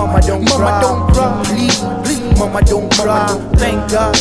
Mama don't cry, please, mama don't cry. Thank God,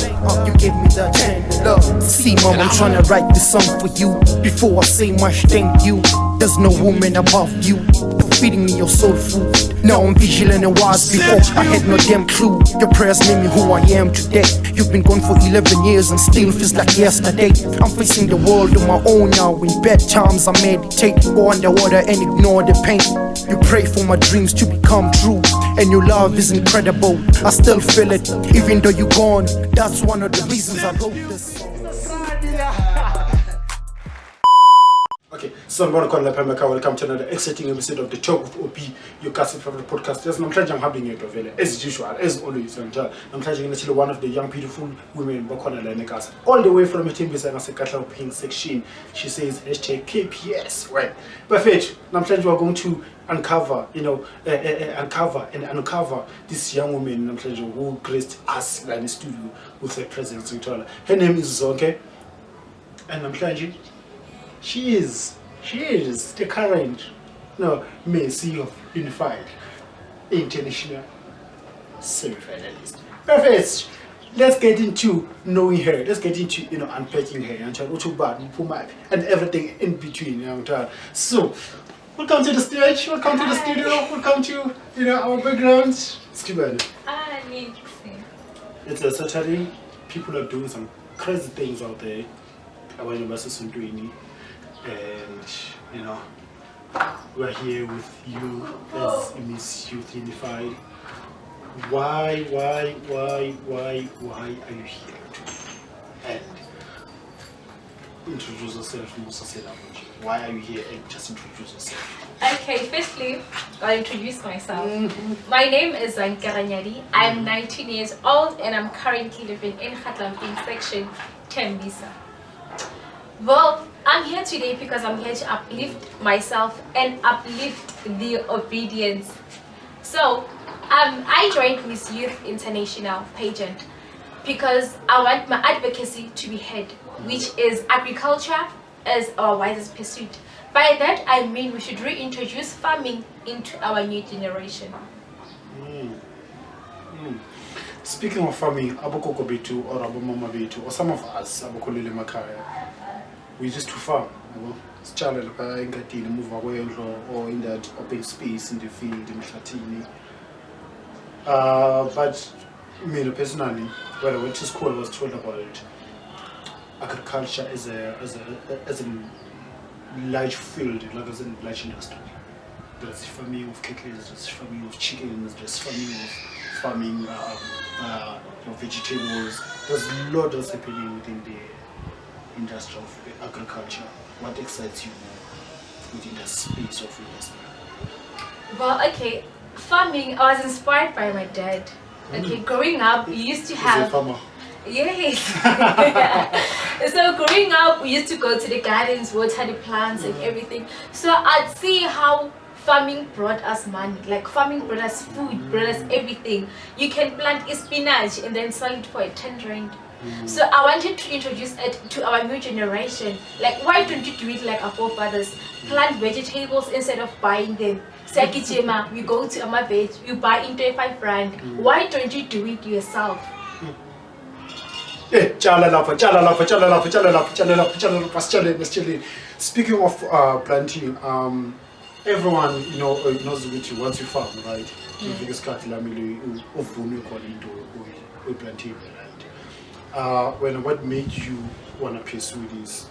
you gave me the chance. Look, see, mama, I'm tryna write this song for you. Before I say much thank you, there's no woman above you for feeding me your soul food. Now I'm vigilant and wise. Before I had no damn clue. Your prayers made me who I am today. You've been gone for 11 years and still feels like yesterday. I'm facing the world on my own now. In bad times I meditate, go underwater and ignore the pain. You pray for my dreams to become true, and your love is incredible. I still feel it, even though you're gone. That's one of the reasons I wrote this song. Okay, so I'm going to call Lapamaka. Welcome to another exciting episode of the Talk with Obee, your cousin favorite podcast. Yes, I'm trying having it available as usual, as always. I'm trying to one of the young beautiful women all the way from the team pink section. She says hashtag KPS, right? Perfect. I'm trying to going to uncover, uncover this young woman. I'm trying who graced us in the studio with her presence. Her name is Zonke, and I'm trying. She is the current Messi of Unified International semi-finalist. Perfect. Let's get into knowing her. Let's get into unpacking her and everything in between. So, welcome to the stage. Welcome to the studio. Welcome to our background. It's a Saturday. People are doing some crazy things out there. And we're here with you as Miss Youth Unified. Why are you here today? And introduce yourself. Why are you here? And just introduce yourself. Okay, firstly, I'll introduce myself. My name is Zonke. I'm 19 years old and I'm currently living in Khatlamping section, Tembisa. Well, I'm here today because I'm here to uplift myself and uplift the obedience. So, I joined Miss Youth International pageant because I want my advocacy to be heard, which is agriculture as our wisest pursuit. By that I mean we should reintroduce farming into our new generation. Speaking of farming, abokoko betu or abomama betu or some of us abokolele makaya, we just to farm. It's challenge move away or in that open space in the field in Flatini. But me personally, when I went to school, I was told about agriculture as a large field, like as a large industry. There's farming of cattle, there's farming of chickens, there's farming of vegetables. There's a lot that's happening within the industry of agriculture. What excites you within the space of industry? Well, okay, farming, I was inspired by my dad. Okay, growing up, we used to have... Is a farmer? Yes. So growing up, we used to go to the gardens, water the plants and everything. So I'd see how farming brought us money. Like farming brought us food, brought us everything. You can plant a spinach and then sell it for 10 rand. So I wanted to introduce it to our new generation. Like, why don't you do it like our forefathers? Plant vegetables instead of buying them. Sekijema, you go to Amaveg, you buy into 5 rand. Why don't you do it yourself? Speaking of planting, everyone knows which once you farm, right? What made you want to pursue this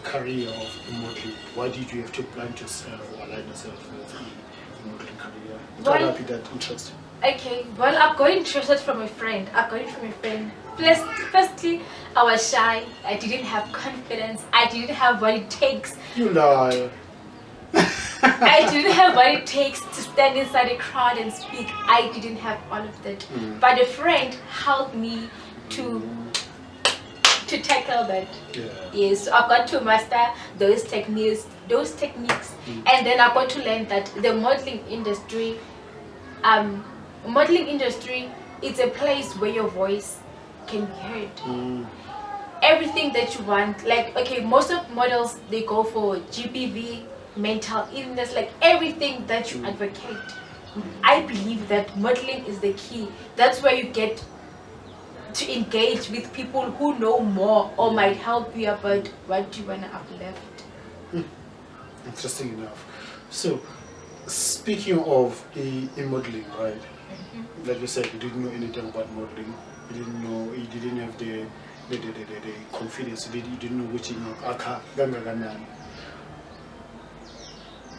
career of modeling? Why did you have to plant yourself or align yourself with the modeling career? What happened that interest? Okay, well, I got interested from a friend. Firstly, I was shy. I didn't have confidence. I didn't have what it takes. You lie. I didn't have what it takes to stand inside a crowd and speak. I didn't have all of that. But a friend helped me to tackle that. Yes, so I got to master those techniques, and then I got to learn that the modeling industry is a place where your voice can be heard. Everything that you want, like, okay, most of models, they go for GPV, mental illness, like everything that you advocate, I believe that modeling is the key. That's where you get to engage with people who know more or might help you about what you want to uplift. Interesting enough. So, speaking of modeling, right? Like you said, you didn't know anything about modeling. You didn't have the confidence. You didn't know which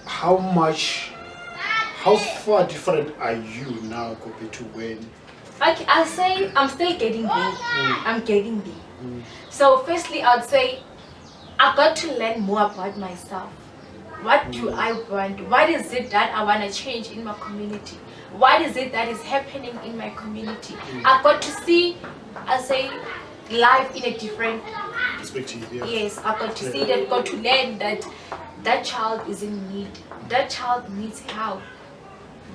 how far different are you now compared to when? Okay, I'll say I'm still getting there. I'm getting there. So firstly, I'd say I got to learn more about myself. What do I want? What is it that I want to change in my community? What is it that is happening in my community? I got to see, I say, life in a different perspective. Yeah. Yes, I got to see that, got to learn that that child is in need. That child needs help.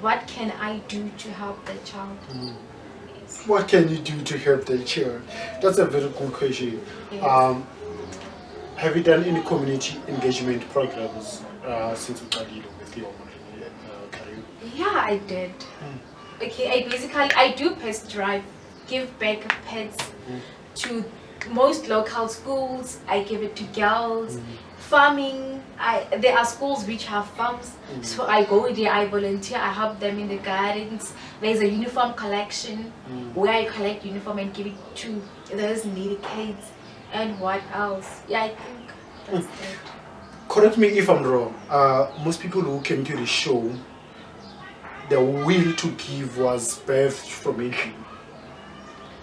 What can I do to help that child? Yes. What can you do to help that child? That's a very good question. Yes. Have you done any community engagement programs since you started with your career? Yeah, I did. Okay, I do pets drive, give back pets to most local schools. I give it to girls. Farming, there are schools which have farms, so I go there, I volunteer, I help them in the gardens. There's a uniform collection where I collect uniform and give it to those needy kids. And what else? Yeah, I think that's it. Correct me if I'm wrong. Most people who came to the show, the will to give was birthed from it.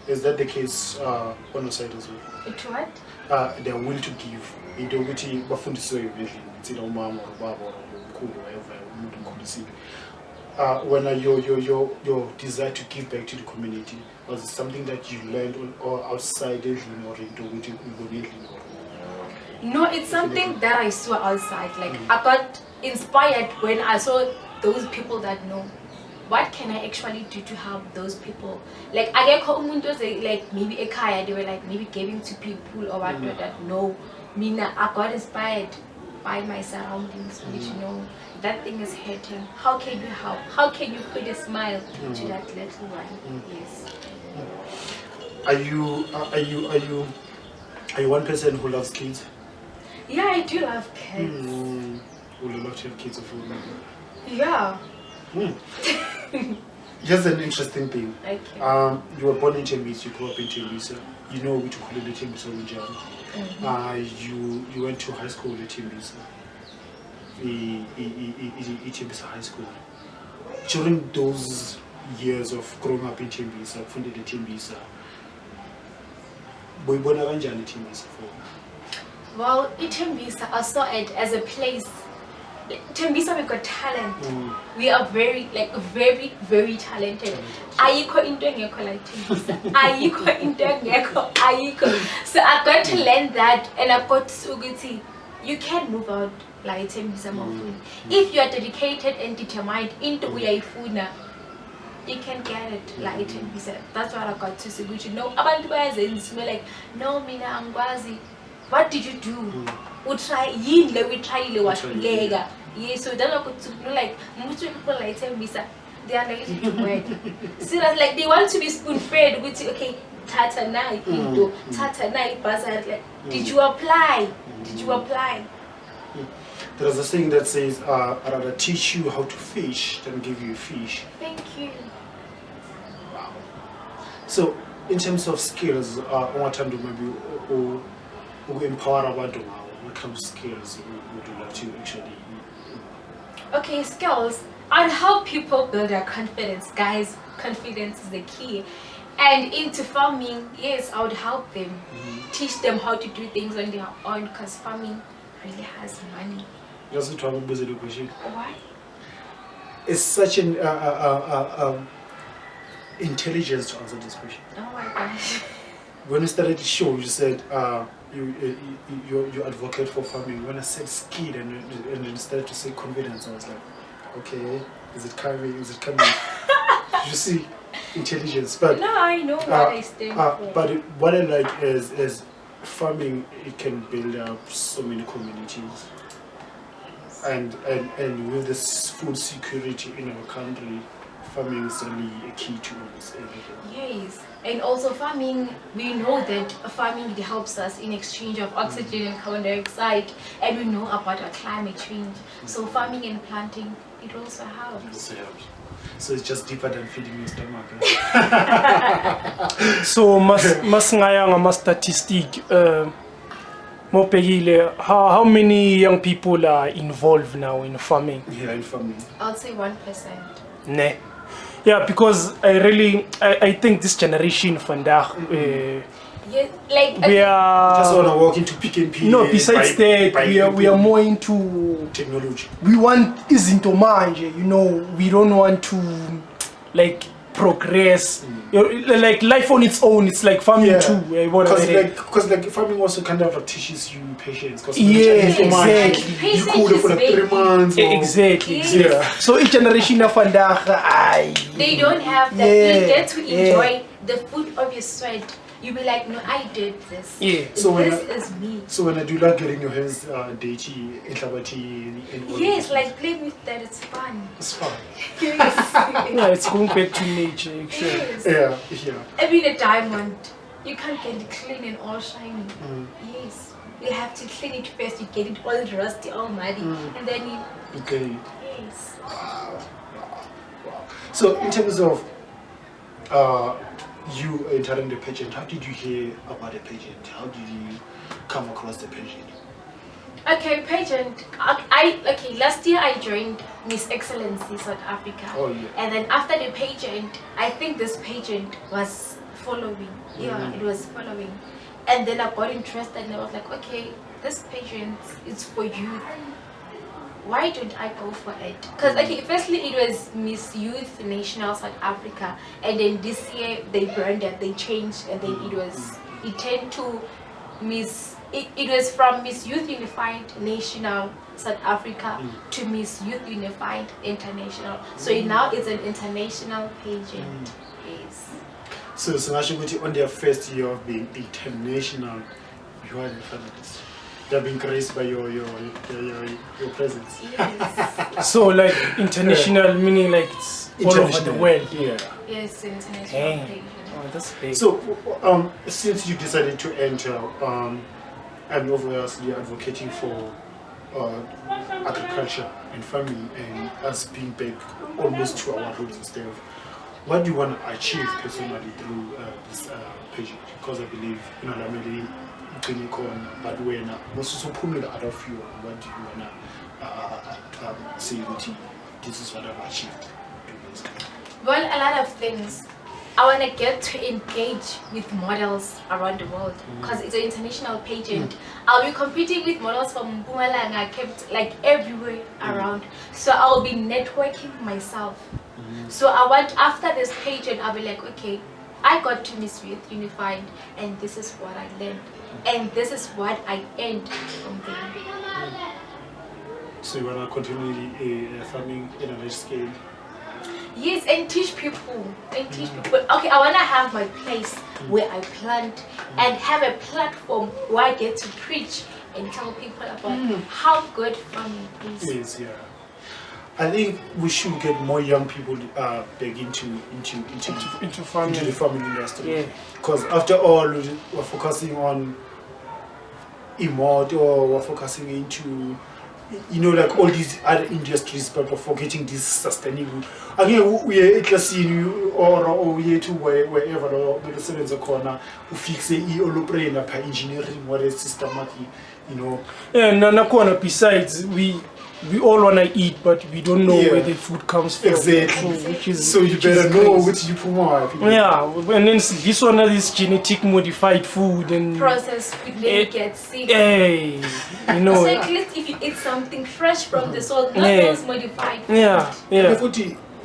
Is that the case on your side as well? To what? The will to give. Into which bafundiswe eventually, it's in umama or baba or mkhulu, whatever umuntu mkhulu. When your desire to give back to the community, was it something that you learned or outside the or into which you No, it's something that I saw outside. Like I got inspired when I saw those people that know. What can I actually do to help those people? Like I get like maybe a kaya, they were like maybe giving to people or whatnot that know. Mina, I got inspired by my surroundings, which that thing is hurting. How can you help? How can you put a smile to that little one? Yes. Are you one person who loves kids? Yeah, I do love kids. Would you love to have kids of your own? Yeah. Here's an interesting thing. Okay. You were born in Tembisa, you grew up in Tembisa. You know which call the Tembisa region. You went to high school at Tembisa. Tembisa High School. During those years of growing up in Tembisa, funded at Tembisa, well, in Tembisa, I saw it as a place. Tembisa, we got talent. We are very, very talented. Ayiko into ngekho like Tembisa. Ayiko into ngekho. Ayiko. So I got to learn that, and I got to see you can move out like Tembisa mafuni. If you are dedicated and determined into uyayifuna, you can get it like Tembisa. That's what I got to see. You know, abantu bayazenza like, no, mina angwazi. What did you do? We try yeah, so then I could like most people like Tembisa, they are like little word. Serious, like they want to be spoon fed with okay, tata nai into tata nai bazar like did you apply? Did you apply? There's a saying that says I'd rather teach you how to fish than give you a fish. Thank you. Wow. So in terms of skills, what time do maybe empower abantu now? What kind of skills would you like to actually? Okay, skills. I'd help people build their confidence, guys. Confidence is the key. And into farming, yes, I would help them, teach them how to do things on their own, because farming really has money. Why? It's such an intelligence to answer this question. Oh my gosh. When you started the show, you said you advocate for farming. When I said skill and you started to say confidence, I was like, okay, is it coming? Is it coming? You see, intelligence. But no, I know what I stand for. But what I like is farming. It can build up so many communities. And with this food security in our country, farming is really a key to almost everything. Yes, and also farming, we know that farming helps us in exchange of oxygen and carbon dioxide, and we know about our climate change. So farming and planting, it also helps. It also helps. So it's just deeper than feeding your stomach. So mas ngaya nga statistic mo pegile how many young people are involved now in farming? Yeah, in farming. I'll say 1%. Ne. Yeah, because I think this generation vandaag Yeah, like we are Just want to walk into Pick and Pay. no, besides that we are more into technology. we want izinto manje, you know, we don't want to like progress. Like life on its own, it's like farming too. Because like farming also kind of like teaches you patience. Exactly. You cool for like 3 months. Exactly. Yeah. So each generation of vandaag, they don't have that. You get to enjoy the fruit of your sweat. You be like, no, I did this. Yeah. So this is me. So when I do like getting your hands dirty, and all Yes, those like play with that. It's fun. it's fun. Yes. yeah, it's going back to nature, actually. Yes. Yeah. Even a diamond, you can't get it clean and all shiny. Yes. You have to clean it first. You get it all rusty, all muddy, and then you. Okay. Yes. Wow. So in terms of you entering the pageant, how did you hear about the pageant? How did you come across the pageant? Okay, pageant. Last year I joined Miss Excellency South Africa. Oh yeah. And then after the pageant, I think this pageant was following. Yeah, it was following. And then I got interested and I was like, okay, this pageant is for youth. Why don't I go for it? Because firstly it was Miss Youth National South Africa, and then this year they branded, they changed, and then it turned to Miss. It was from Miss Youth Unified National South Africa to Miss Youth Unified International. So now it's an international pageant. Yes. So actually on their first year of being international, you are the finalists. They're being graced by your presence. Yes. So like international meaning like it's all over the world. Yeah. Yes, international pageant. Oh, that's big. So since you decided to enter, and obviously advocating for agriculture and farming and us being back almost to our roots and stuff, what do you want to achieve personally through this pageant? Because I believe but when most out of you, what do you want to say this is what I've achieved? Well, a lot of things. I want to get to engage with models around the world because it's an international pageant. I'll be competing with models from Mpumalanga, kept like everywhere around. So I'll be networking myself. So I want, after this pageant, I'll be like, okay, I got to Miss Youth Unified, and this is what I learned, and this is what I earned from there. So you want to continue farming in a large scale? Yes, and teach people. Okay, I want to have my place where I plant and have a platform where I get to preach and tell people about how good farming is. Yes, yeah. I think we should get more young people back into the farming industry. Yeah. Because after all, we're focusing on or we're focusing into, like all these other industries, but we're forgetting this sustainable. Again, we are classing or we are to wherever the students are corner who fix it, engineering, what is systematic, Yeah, and besides, we all want to eat, but we don't know where the food comes from. Exactly. So you better know what you put. Yeah, and then this one is genetic modified food and processed food, then you get sick. Hey, So at least if you eat something fresh from the soil, not those modified food. Yeah.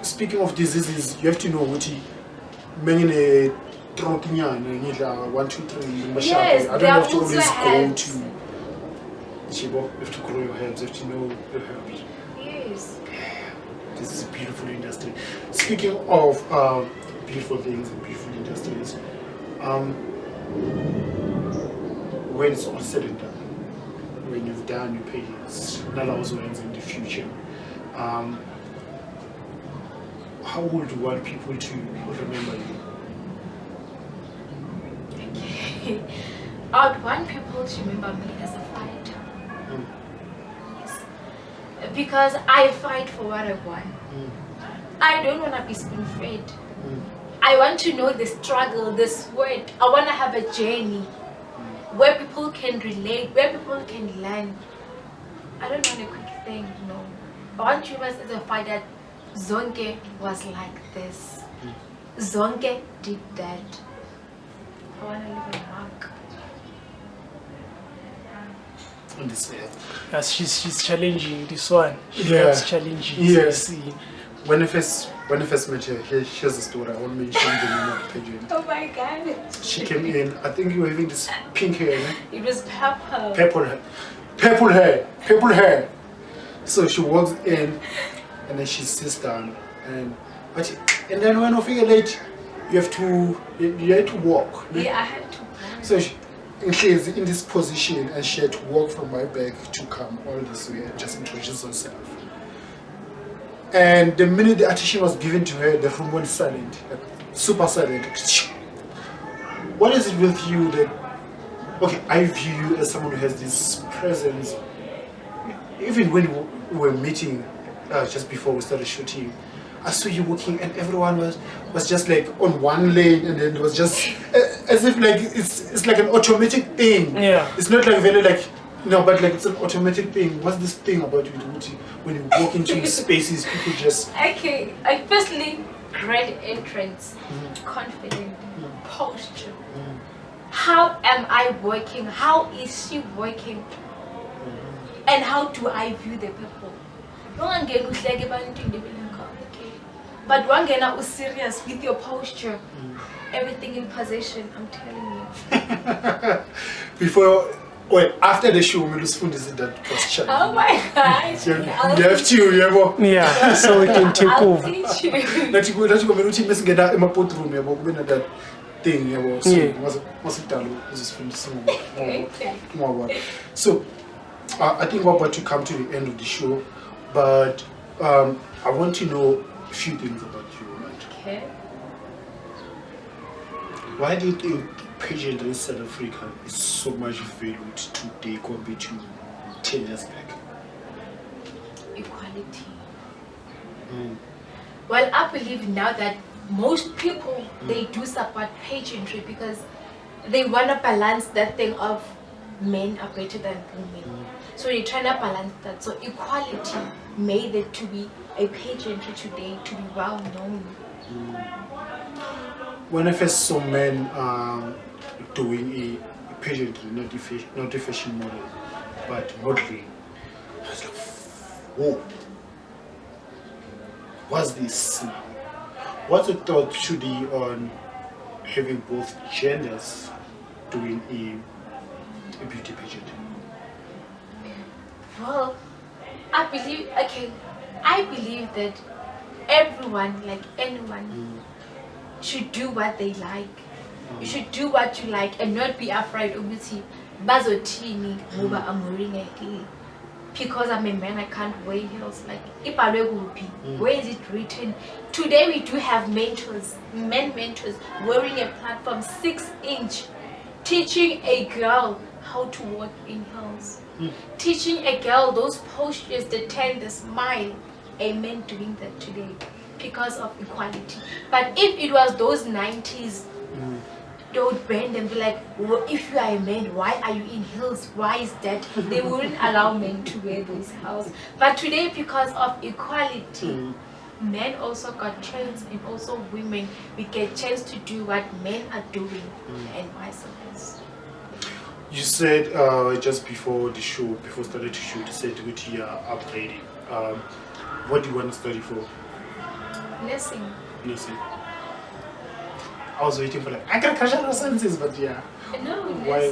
Speaking of diseases, you have to know what many 1, 2, 3. Yes, I don't have to always go to. You have to grow your herbs, you have to know your herbs. Yes. This is a beautiful industry. Speaking of beautiful things and beautiful industries, when it's all said and done, when you've done your pages, Nala also ends in the future. How would you want people to remember you? Okay. I would want people to remember me as a fighter. Yes. Because I fight for what I want. I don't want to be spoon-fed. I want to know the struggle, the sweat. I want to have a journey where people can relate, where people can learn. I don't want a quick thing, no. I want you guys as a fighter. Zonke was like this. Zonke did that. I want to leave a mark. On this earth. Yes, she's challenging this one. She's challenging. Yes. When I first met her, here's the story. I won't mention the name of the pageant. Oh my god. She came in, I think you were having this pink hair, né? It was purple. Purple hair. So she walks in and then she sits down and then when you feel late, you have to walk. Né? Yeah, I had to. So she is in this position and she had to walk from my back to come all this way and just introduce herself. And the minute the attention was given to her, the room went silent, like super silent. What is it with you that, okay, I view you as someone who has this presence. Even when we were meeting, just before we started shooting, I saw you walking and everyone was just like on one lane, and then it was just as if like it's like an automatic thing. Yeah. It's not like very like, no, but like it's an automatic thing. What's this thing about you when you walk into spaces, people just... Okay, firstly, great entrance, confident, posture. How am I working? How is she working? And how do I view the people? Okay. But one gonna be serious with your posture, everything in position, I'm telling you. After the show, we'll just that question. Oh my gosh. You have to, Yeah, so we can take I'll over. teach you. Let's go, let's go, let's get that in my pot room, that thing, So, I think we're about to come to the end of the show, but I want to know a few things about you. Right? Okay. Why do you think pageantry in South Africa is so much valued today compared to 10 years back? Equality. Well, I believe now that most people, they do support pageantry because they want to balance that thing of men are better than women. So they're trying to balance that. So equality made it to be a pageantry today, to be well known. When I first saw men doing a pageantry, not a fashion model, but modeling, I was like, whoa, what's this now? What's the thought should be on having both genders doing a beauty pageant? Well, I believe that everyone, like anyone, should do what they like. You should do what you like and not be afraid of bazotini ngoba I'm wearing a heel. Because I'm a man, I can't wear heels. Like, where is it written? Today we do have mentors, men mentors, wearing a platform 6-inch, teaching a girl how to walk in heels. Teaching a girl those postures, the turn, the smile. A man doing that today because of equality. But if it was those 90s, they would bend and be like, well, if you are a man, why are you in heels? Why is that? They wouldn't allow men to wear those heels. But today, because of equality, men also got chance, and also women, we get chance to do what men are doing, and vice versa. You said just before the show, before starting to shoot, you said that you are upgrading. What do you want to study for? Nursing. Nursing. I was waiting for like agricultural sciences, but yeah. No, Why?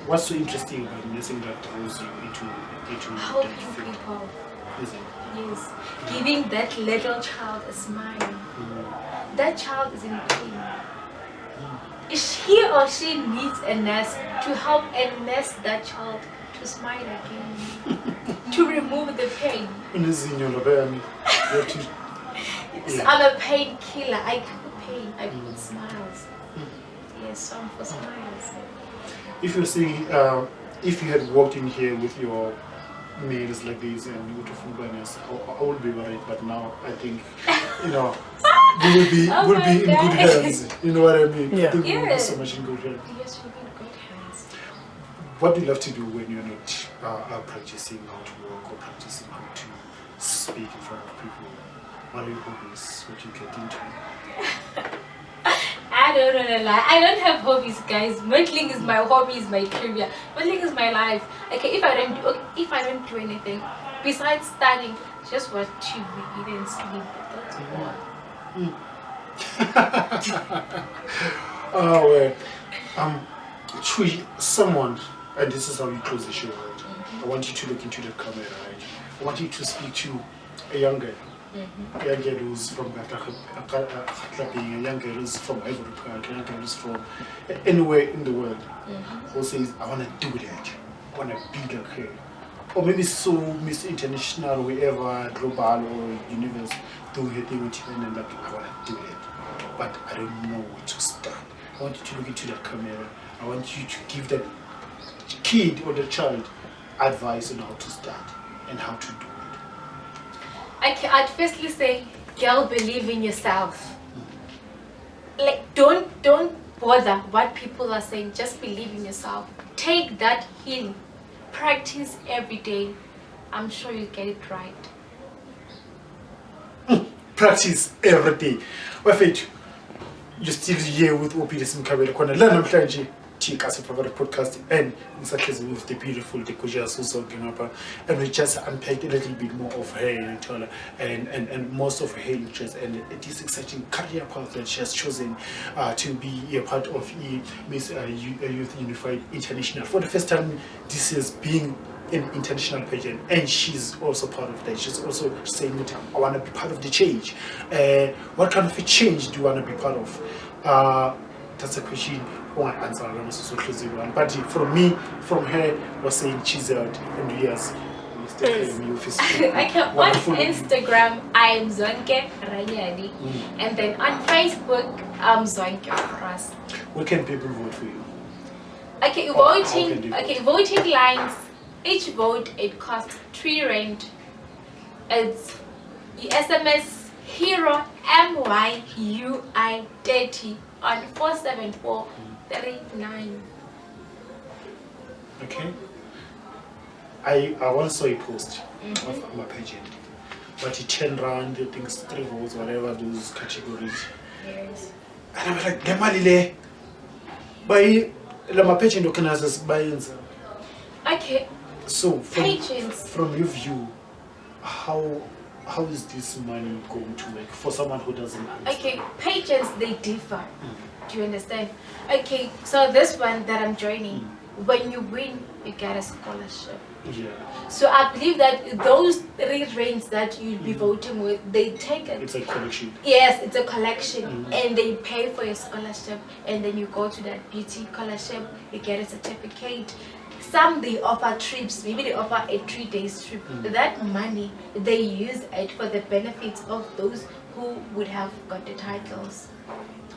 What's so interesting about nursing that draws you into helping that field? people. Is it? Yes, giving that little child a smile. That child is in pain. he or she needs a nurse to help and nurse that child to smile again, to remove the pain. Unezinyo lobani. You have to. So I'm a painkiller. I kill pain. I put smiles. Yes, so I'm for smiles. If you see, if you had walked in here with your nails like this and you would have fullness, I would be worried. But now I think, we will be Oh will my be in good God. hands. You know what I mean? Yeah. I think we will be Yes. so much in good hands. Yes, we're in good hands. What do you love to do when you're not practicing how to walk or practicing how to speak in front of people? What are your hobbies? What you get into? I don't know the lie. I don't have hobbies, guys. Modeling is my hobby, is my career. Modeling is my life. Okay, if I don't do anything besides studying, just watch TV, eat and sleep. That's all. Oh, well, someone, and this is how you close the show, right? I want you to look into the camera, right? I want you to speak to a young girl. A young girl who's from Gatlaping, a young girl who's from Ivory Park, a young girl who's from anywhere in the world, who says, I want to do that. I want to be like her. Or maybe so Miss International, wherever, global or universe, doing her thing with you, and like, I want to do it. But I don't know where to start. I want you to look into that camera. I want you to give that kid or the child advice on how to start and how to do it. I'd firstly say, girl, believe in yourself. Like, don't bother what people are saying. Just believe in yourself. Take that in. Practice every day. I'm sure you'll get it right. Practice every day. Wafethu, you're still here with Obee Pictures podcast and with the beautiful, the gorgeous Zonke, and we just unpacked a little bit more of her and most of her interests and this exciting career path that she has chosen to be a part of Miss Youth Unified International for the first time this is being an international pageant, and she's also part of that. She's also saying that I want to be part of the change. What kind of a change do you want to be part of? That's a question I want to answer. But from me, from her, was saying she's out and yes. Okay, on Instagram I'm Zonke Ranyadi, and then on Facebook I'm Zonke Frost. Where can people vote for you? Okay, voting lines. Each vote it costs 3 rand. It's you SMS Hero MYUI30 on 47439. Okay. I once saw a post of my pageant, but it 10 rand, I think 3 votes, whatever those categories. Yes. And I was like, Gemalile, by my pageant organizers buy. Okay. So Pageants. from your view, how is this money going to work for someone who doesn't understand? Okay, pageants they differ. Do you understand? Okay, so this one that I'm joining, when you win, you get a scholarship. Yeah. So I believe that those 3 rands that you'll be voting with, they take it. It's a collection. Yes, it's a collection, and they pay for your scholarship, and then you go to that beauty scholarship, you get a certificate. Some they offer trips, maybe they offer a 3-day trip. That money they use it for the benefits of those who would have got the titles.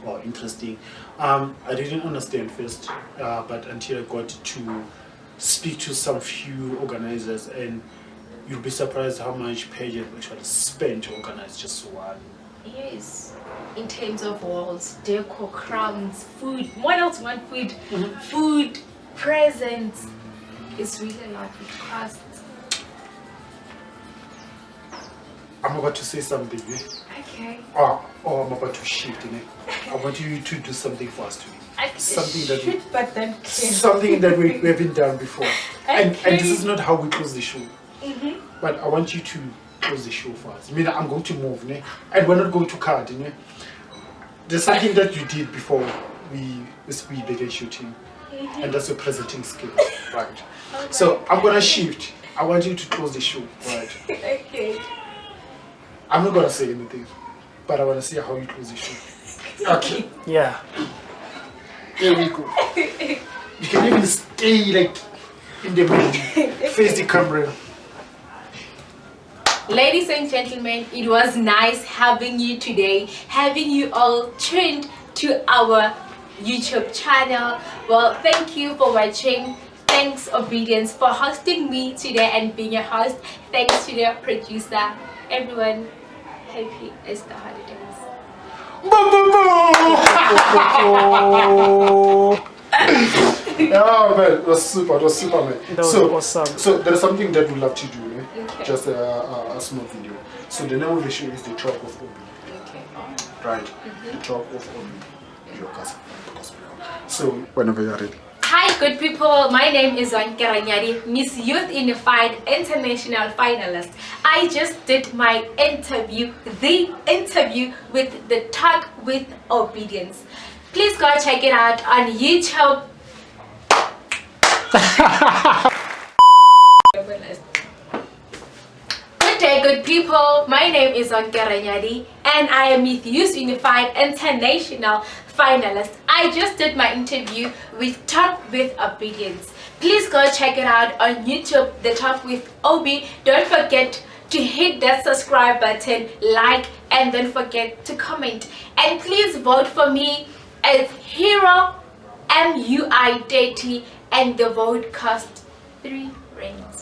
Wow, interesting. I didn't understand first, but until I got to speak to some few organizers, and you'll be surprised how much pageant actually spent to organize just one. Yes, in terms of walls, decor, crowns, food. What else? One food, food, presents. It's really a lot. It costs. I'm about to say something. Okay. Oh, I'm about to shift. I want you to do something for us today. Something that we haven't done before. And this is not how we close the show. But I want you to close the show for us. I mean, I'm going to move, and we're not going to cut. There's something that you did before we began shooting, and that's your presenting skills, right? Oh so I'm gonna shift. I want you to close the show, right? Okay. I'm not gonna say anything, but I want to see how you close the show. Okay. Yeah. There we go. You can even stay like in the middle, face the camera. Ladies and gentlemen, it was nice having you today, having you all tuned to our YouTube channel. Well, thank you for watching. Thanks Obedience for hosting me today and being your host. Thanks to the producer. Everyone, happy Easter holidays. Oh man, it was super, man. That was awesome. So there is something that we'd love to do, eh? Okay. Just a small video. So the name of the show is The Talk of Obee. Okay. Right? The Talk of Obee. Your cousin. So whenever you're ready. Hi good people, my name is Zonke, Miss Youth Unified International Finalist. I just did my interview, the interview with the Talk with Obedience. Please go check it out on YouTube. Good day good people, my name is Zonke and I am Miss Youth Unified International Finalist. I just did my interview with Talk with Obedience. Please go check it out on YouTube, The Talk with Obee. Don't forget to hit that subscribe button, like, and don't forget to comment. And please vote for me as Hero MUI30, and the vote costs 3 rings.